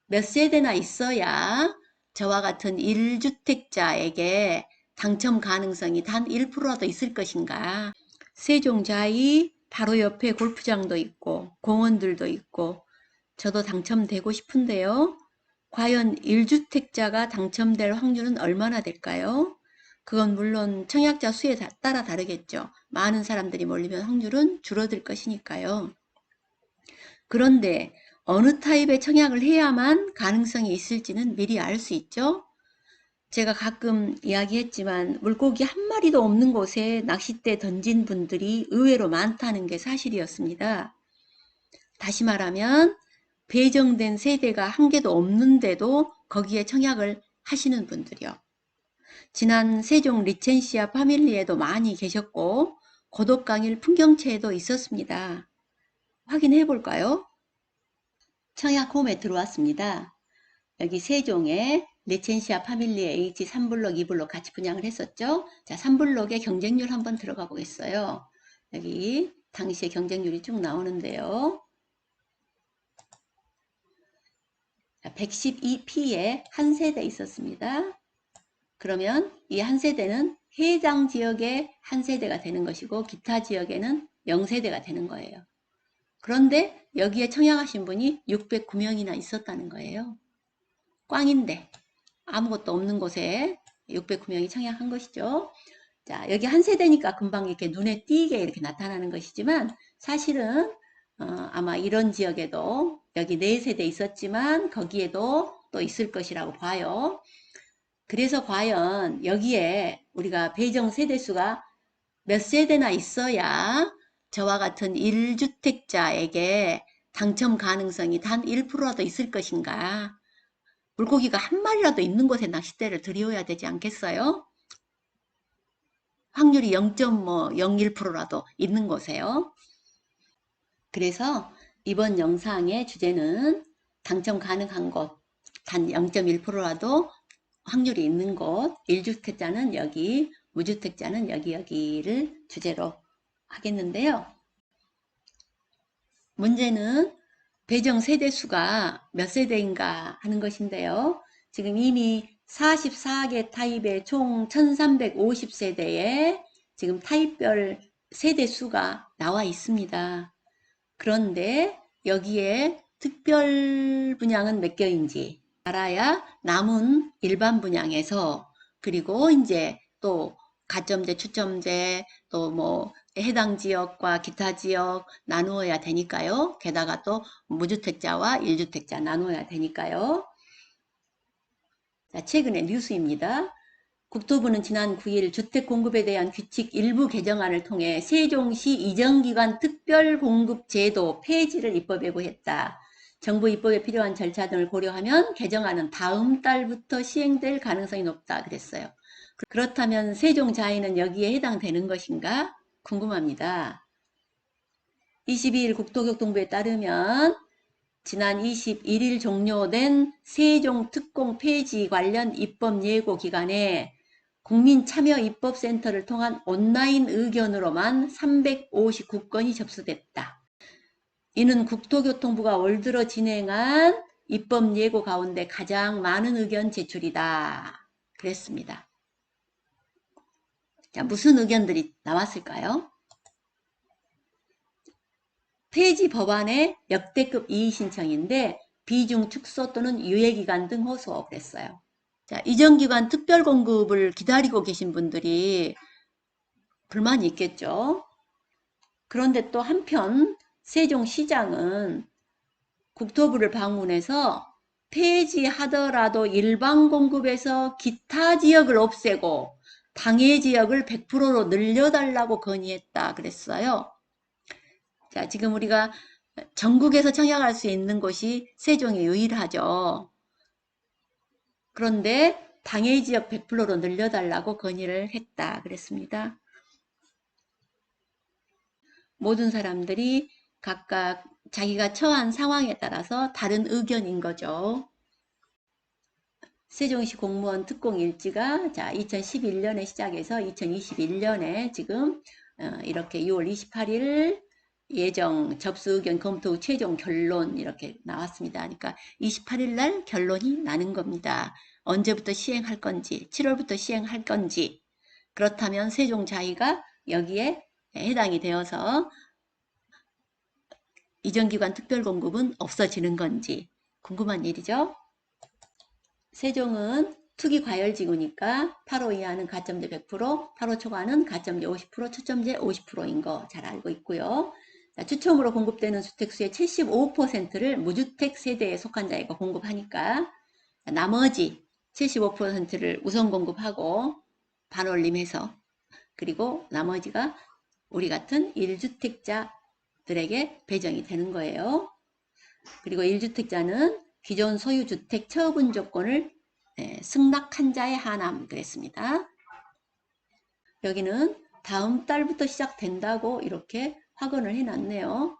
몇 세대나 있어야 저와 같은 1주택자에게 당첨 가능성이 단 1%라도 있을 것인가? 세종자이 바로 옆에 골프장도 있고 공원들도 있고 저도 당첨되고 싶은데요. 과연 1주택자가 당첨될 확률은 얼마나 될까요? 그건 물론 청약자 수에 따라 다르겠죠. 많은 사람들이 몰리면 확률은 줄어들 것이니까요. 그런데 어느 타입의 청약을 해야만 가능성이 있을지는 미리 알 수 있죠. 제가 가끔 이야기했지만 물고기 한 마리도 없는 곳에 낚싯대 던진 분들이 의외로 많다는 게 사실이었습니다. 다시 말하면 배정된 세대가 한 개도 없는데도 거기에 청약을 하시는 분들이요. 지난 세종 리첸시아 파밀리에도 많이 계셨고 고독강일 풍경채에도 있었습니다. 확인해 볼까요? 청약 홈에 들어왔습니다. 여기 세종에 리첸시아 파밀리에 H3블록, 2블록 같이 분양을 했었죠. 자, 3블록의 경쟁률 한번 들어가 보겠어요. 여기 당시의 경쟁률이 쭉 나오는데요. 112P에 한 세대 있었습니다. 그러면 이 한 세대는 해당 지역의 한 세대가 되는 것이고 기타 지역에는 0세대가 되는 거예요. 그런데 여기에 청약하신 분이 609명이나 있었다는 거예요. 꽝인데 아무것도 없는 곳에 609명이 청약한 것이죠. 자, 여기 한 세대니까 금방 이렇게 눈에 띄게 이렇게 나타나는 것이지만 사실은 아마 이런 지역에도 여기 4세대 있었지만 거기에도 또 있을 것이라고 봐요. 그래서 과연 여기에 우리가 배정 세대수가 몇 세대나 있어야 저와 같은 1주택자에게 당첨 가능성이 단 1%라도 있을 것인가? 물고기가 한 마리라도 있는 곳에 낚싯대를 들여야 되지 않겠어요? 확률이 0.01%라도 있는 곳에요. 그래서 이번 영상의 주제는 당첨 가능한 곳, 단 0.1%라도 확률이 있는 곳, 1주택자는 여기, 무주택자는 여기를 주제로 하겠는데요. 문제는 배정 세대수가 몇 세대인가 하는 것인데요. 지금 이미 44개 타입의 총 1350세대에 지금 타입별 세대수가 나와 있습니다. 그런데 여기에 특별 분양은 몇 개인지 알아야 남은 일반 분양에서 그리고 이제 또 가점제, 추첨제, 또 뭐 해당 지역과 기타 지역 나누어야 되니까요. 게다가 또 무주택자와 1주택자 나누어야 되니까요. 자, 최근의 뉴스입니다. 국토부는 지난 9일 주택공급에 대한 규칙 일부 개정안을 통해 세종시 이정기관 특별공급제도 폐지를 입법 예고했다. 정부 입법에 필요한 절차 등을 고려하면 개정안은 다음 달부터 시행될 가능성이 높다 그랬어요. 그렇다면 세종자이는 여기에 해당되는 것인가? 궁금합니다. 22일 국토교통부에 따르면 지난 21일 종료된 세종특공 폐지 관련 입법 예고 기간에 국민참여입법센터를 통한 온라인 의견으로만 359건이 접수됐다. 이는 국토교통부가 올 들어 진행한 입법 예고 가운데 가장 많은 의견 제출이다. 그랬습니다. 자, 무슨 의견들이 나왔을까요? 폐지 법안의 역대급 이의 신청인데 비중 축소 또는 유예기간 등 호소 그랬어요. 자, 이전기관 특별공급을 기다리고 계신 분들이 불만이 있겠죠. 그런데 또 한편 세종시장은 국토부를 방문해서 폐지하더라도 일반 공급에서 기타 지역을 없애고 당해 지역을 100%로 늘려달라고 건의했다 그랬어요. 자, 지금 우리가 전국에서 청약할 수 있는 곳이 세종이 유일하죠. 그런데 당해 지역 100%로 늘려달라고 건의를 했다 그랬습니다. 모든 사람들이 각각 자기가 처한 상황에 따라서 다른 의견인 거죠. 세종시 공무원 특공 일지가 자 2011년에 시작해서 2021년에 지금 이렇게 6월 28일 예정, 접수 의견 검토 후 최종 결론 이렇게 나왔습니다. 그러니까 28일 날 결론이 나는 겁니다. 언제부터 시행할 건지, 7월부터 시행할 건지, 그렇다면 세종자의가 여기에 해당이 되어서 이전기관 특별공급은 없어지는 건지 궁금한 일이죠. 세종은 투기 과열지구니까 8호 이하는 가점제 100%, 8호 초과는 가점제 50%, 초점제 50%인 거 잘 알고 있고요. 추첨으로 공급되는 주택수의 75%를 무주택 세대에 속한 자에게 공급하니까 나머지 75%를 우선 공급하고 반올림해서, 그리고 나머지가 우리 같은 1주택자들에게 배정이 되는 거예요. 그리고 1주택자는 기존 소유주택 처분 조건을 승낙한 자에 한함 그랬습니다. 여기는 다음 달부터 시작된다고 이렇게 확언을 해놨네요.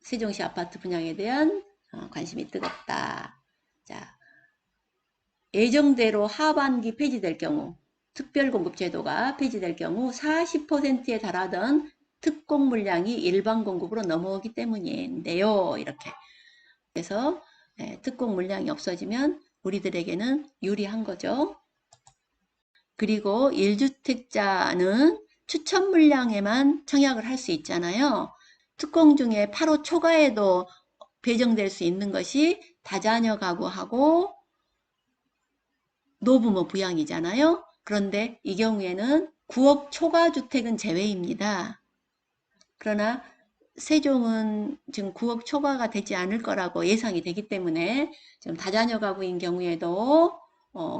세종시 아파트 분양에 대한 관심이 뜨겁다. 자, 예정대로 하반기 폐지될 경우, 특별공급제도가 폐지될 경우 40%에 달하던 특공 물량이 일반 공급으로 넘어오기 때문인데요. 이렇게. 그래서 특공 물량이 없어지면 우리들에게는 유리한 거죠. 그리고 1주택자는 추천 물량에만 청약을 할 수 있잖아요. 특공 중에 8호 초과에도 배정될 수 있는 것이 다자녀 가구하고 노부모 부양이잖아요. 그런데 이 경우에는 9억 초과 주택은 제외입니다. 그러나 세종은 지금 9억 초과가 되지 않을 거라고 예상이 되기 때문에 지금 다자녀 가구인 경우에도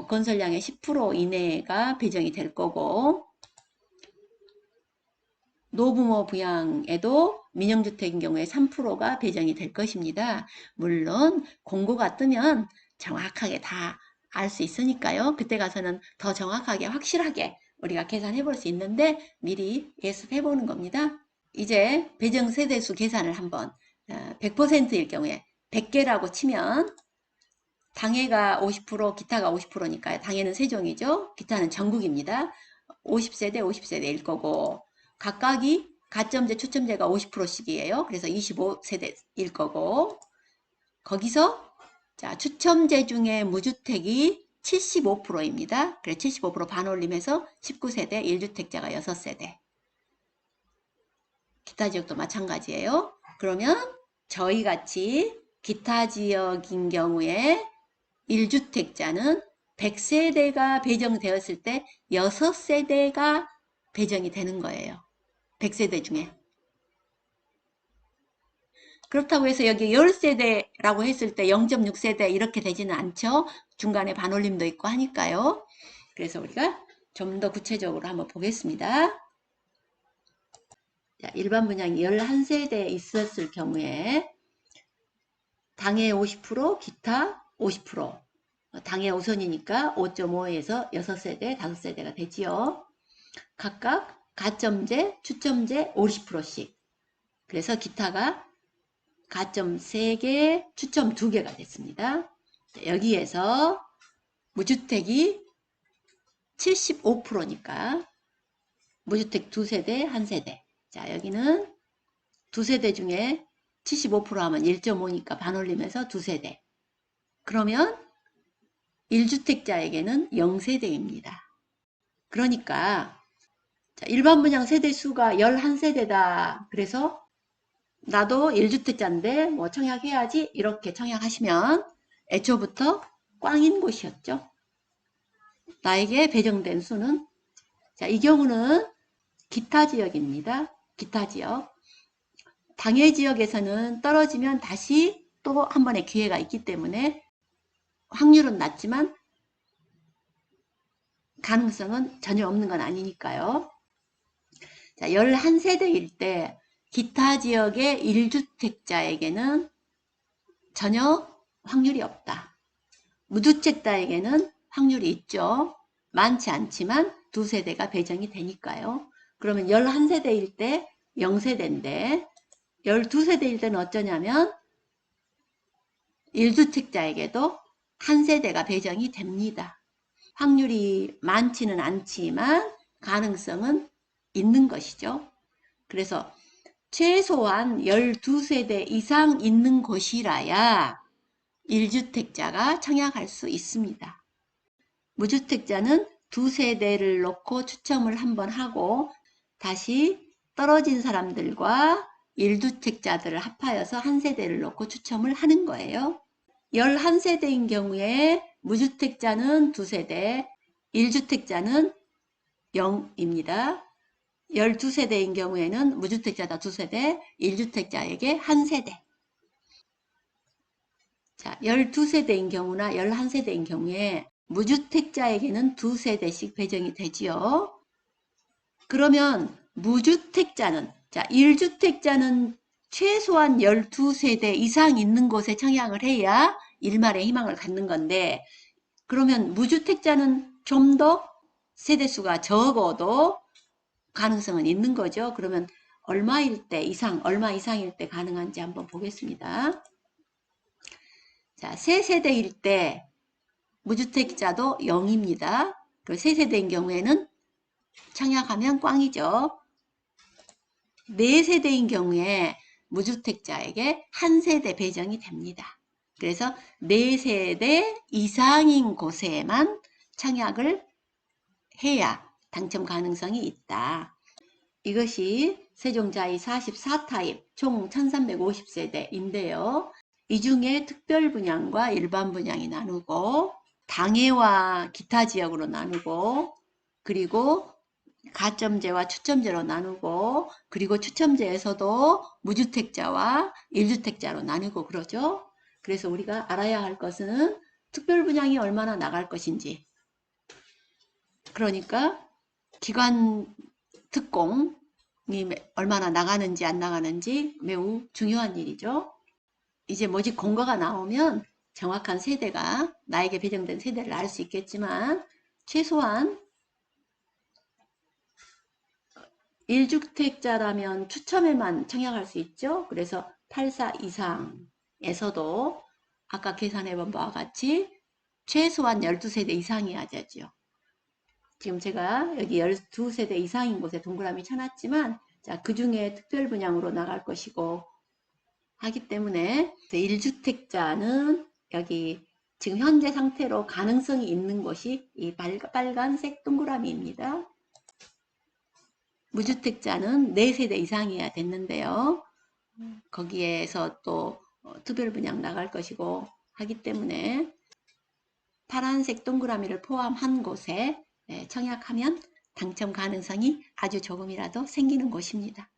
건설량의 10% 이내가 배정이 될 거고, 노부모 부양에도 민영주택인 경우에 3%가 배정이 될 것입니다. 물론 공고가 뜨면 정확하게 다 알 수 있으니까요. 그때 가서는 더 정확하게 확실하게 우리가 계산해 볼 수 있는데 미리 예습해 보는 겁니다. 이제 배정 세대수 계산을 한번 100%일 경우에 100개라고 치면 당해가 50%, 기타가 50%니까 당해는 세종이죠. 기타는 전국입니다. 50세대, 50세대일 거고 각각이 가점제, 초점제가 50%씩이에요. 그래서 25세대일 거고 거기서 자 추첨제 중에 무주택이 75%입니다. 그래 75% 반올림해서 19세대, 1주택자가 6세대. 기타 지역도 마찬가지예요. 그러면 저희 같이 기타 지역인 경우에 1주택자는 100세대가 배정되었을 때 6세대가 배정이 되는 거예요. 100세대 중에. 그렇다고 해서 여기 10세대라고 했을 때 0.6세대 이렇게 되지는 않죠. 중간에 반올림도 있고 하니까요. 그래서 우리가 좀 더 구체적으로 한번 보겠습니다. 자, 일반 분양이 11세대 있었을 경우에 당해 50%, 기타 50%. 당해 우선이니까 5.5에서 6세대, 5세대가 되지요. 각각 가점제, 추첨제 50%씩. 그래서 기타가 가점 3개, 추첨 2개가 됐습니다. 여기에서 무주택이 75%니까 무주택 2세대, 1세대. 자, 여기는 2세대 중에 75% 하면 1.5니까 반올림해서 2세대. 그러면 1주택자에게는 0세대입니다. 그러니까 일반 분양 세대 수가 11세대다. 그래서 나도 1주택자인데 뭐 청약해야지 이렇게 청약하시면 애초부터 꽝인 곳이었죠. 나에게 배정된 수는 자, 이 경우는 기타 지역입니다. 기타 지역. 당해 지역에서는 떨어지면 다시 또 한 번의 기회가 있기 때문에 확률은 낮지만 가능성은 전혀 없는 건 아니니까요. 자, 11세대일 때 기타 지역의 1주택자에게는 전혀 확률이 없다. 무주택자에게는 확률이 있죠. 많지 않지만 2세대가 배정이 되니까요. 그러면 11세대일 때 0세대인데 12세대일 때는 어쩌냐면 1주택자에게도 1세대가 배정이 됩니다. 확률이 많지는 않지만 가능성은 있는 것이죠. 그래서 최소한 12세대 이상 있는 곳이라야 1주택자가 청약할 수 있습니다. 무주택자는 2세대를 놓고 추첨을 한번 하고 다시 떨어진 사람들과 1주택자들을 합하여서 한 세대를 놓고 추첨을 하는 거예요. 11세대인 경우에 무주택자는 2세대, 1주택자는 0입니다. 12세대인 경우에는 무주택자다 2세대, 1주택자에게 1세대. 자, 12세대인 경우나 11세대인 경우에 무주택자에게는 2세대씩 배정이 되지요. 그러면 무주택자는, 자, 1주택자는 최소한 12세대 이상 있는 곳에 청약을 해야 일말의 희망을 갖는 건데, 그러면 무주택자는 좀 더 세대수가 적어도 가능성은 있는 거죠. 그러면 얼마일 때 이상, 얼마 이상일 때 가능한지 한번 보겠습니다. 자, 3세대일 때 무주택자도 0입니다. 그 3세대인 경우에는 청약하면 꽝이죠. 4세대인 경우에 무주택자에게 1세대 배정이 됩니다. 그래서 4세대 이상인 곳에만 청약을 해야 당첨 가능성이 있다. 이것이 세종자이 44타입 총 1350세대인데요. 이 중에 특별 분양과 일반 분양이 나누고 당해와 기타 지역으로 나누고 그리고 가점제와 추첨제로 나누고 그리고 추첨제에서도 무주택자와 1주택자로 나누고 그러죠. 그래서 우리가 알아야 할 것은 특별 분양이 얼마나 나갈 것인지, 그러니까 기관 특공이 얼마나 나가는지 안 나가는지 매우 중요한 일이죠. 이제 모집 공고가 나오면 정확한 세대가 나에게 배정된 세대를 알 수 있겠지만 최소한 1주택자라면 추첨에만 청약할 수 있죠. 그래서 84 이상에서도 아까 계산해본 바와 같이 최소한 12세대 이상이어야 되죠. 지금 제가 여기 12세대 이상인 곳에 동그라미 쳐놨지만 자, 그 중에 특별 분양으로 나갈 것이고 하기 때문에 1주택자는 여기 지금 현재 상태로 가능성이 있는 곳이 이 빨간색 동그라미입니다. 무주택자는 4세대 이상이어야 됐는데요. 거기에서 또 특별 분양 나갈 것이고 하기 때문에 파란색 동그라미를 포함한 곳에 청약하면 당첨 가능성이 아주 조금이라도 생기는 곳입니다.